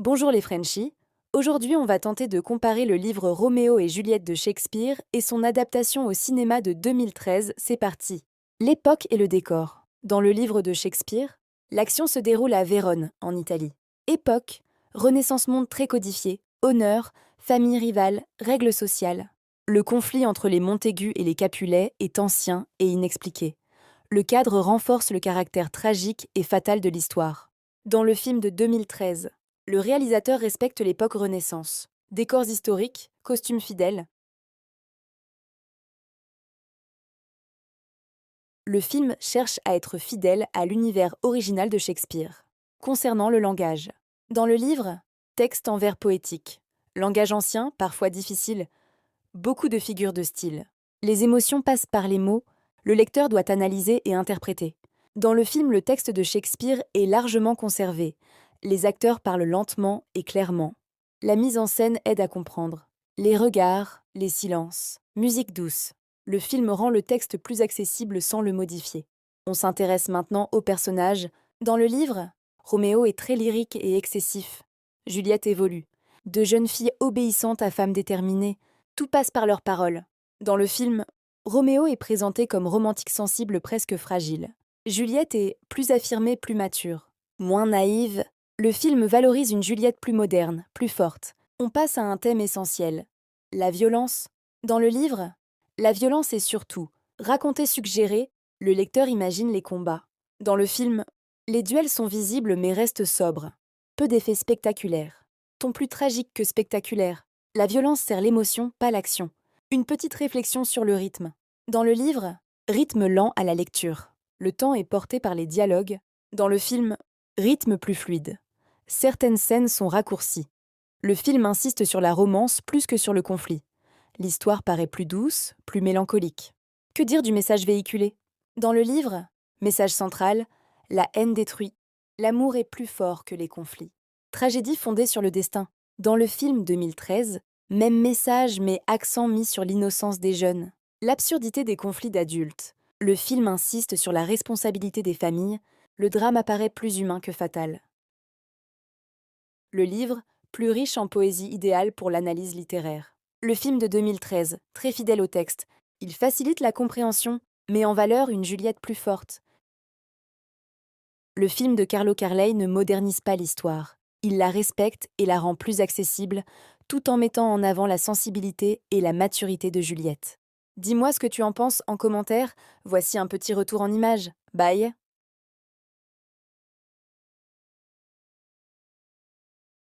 Bonjour les Frenchies. Aujourd'hui, on va tenter de comparer le livre Roméo et Juliette de Shakespeare et son adaptation au cinéma de 2013. C'est parti. L'époque et le décor. Dans le livre de Shakespeare, l'action se déroule à Vérone, en Italie. Époque, Renaissance monde très codifié, honneur, famille rivale, règles sociales. Le conflit entre les Montaigu et les Capulet est ancien et inexpliqué. Le cadre renforce le caractère tragique et fatal de l'histoire. Dans le film de 2013, le réalisateur respecte l'époque Renaissance. Décors historiques, costumes fidèles. Le film cherche à être fidèle à l'univers original de Shakespeare. Concernant le langage. Dans le livre, texte en vers poétique. Langage ancien, parfois difficile. Beaucoup de figures de style. Les émotions passent par les mots, le lecteur doit analyser et interpréter. Dans le film, le texte de Shakespeare est largement conservé. Les acteurs parlent lentement et clairement. La mise en scène aide à comprendre. Les regards, les silences, musique douce. Le film rend le texte plus accessible sans le modifier. On s'intéresse maintenant aux personnages. Dans le livre, Roméo est très lyrique et excessif. Juliette évolue. De jeunes filles obéissantes à femmes déterminées. Tout passe par leurs paroles. Dans le film, Roméo est présenté comme romantique sensible presque fragile. Juliette est plus affirmée, plus mature. Moins naïve, le film valorise une Juliette plus moderne, plus forte. On passe à un thème essentiel. La violence. Dans le livre, la violence est surtout racontée suggérée, le lecteur imagine les combats. Dans le film, les duels sont visibles mais restent sobres. Peu d'effets spectaculaires. Ton plus tragique que spectaculaire. La violence sert l'émotion, pas l'action. Une petite réflexion sur le rythme. Dans le livre, rythme lent à la lecture. Le temps est porté par les dialogues. Dans le film, rythme plus fluide. Certaines scènes sont raccourcies. Le film insiste sur la romance plus que sur le conflit. L'histoire paraît plus douce, plus mélancolique. Que dire du message véhiculé? Dans le livre, message central, la haine détruit. L'amour est plus fort que les conflits. Tragédie fondée sur le destin. Dans le film 2013, même message mais accent mis sur l'innocence des jeunes. L'absurdité des conflits d'adultes. Le film insiste sur la responsabilité des familles. Le drame apparaît plus humain que fatal. Le livre, plus riche en poésie idéale pour l'analyse littéraire. Le film de 2013, très fidèle au texte, il facilite la compréhension, met en valeur une Juliette plus forte. Le film de Carlo Carley ne modernise pas l'histoire. Il la respecte et la rend plus accessible, tout en mettant en avant la sensibilité et la maturité de Juliette. Dis-moi ce que tu en penses en commentaire. Voici un petit retour en images. Bye!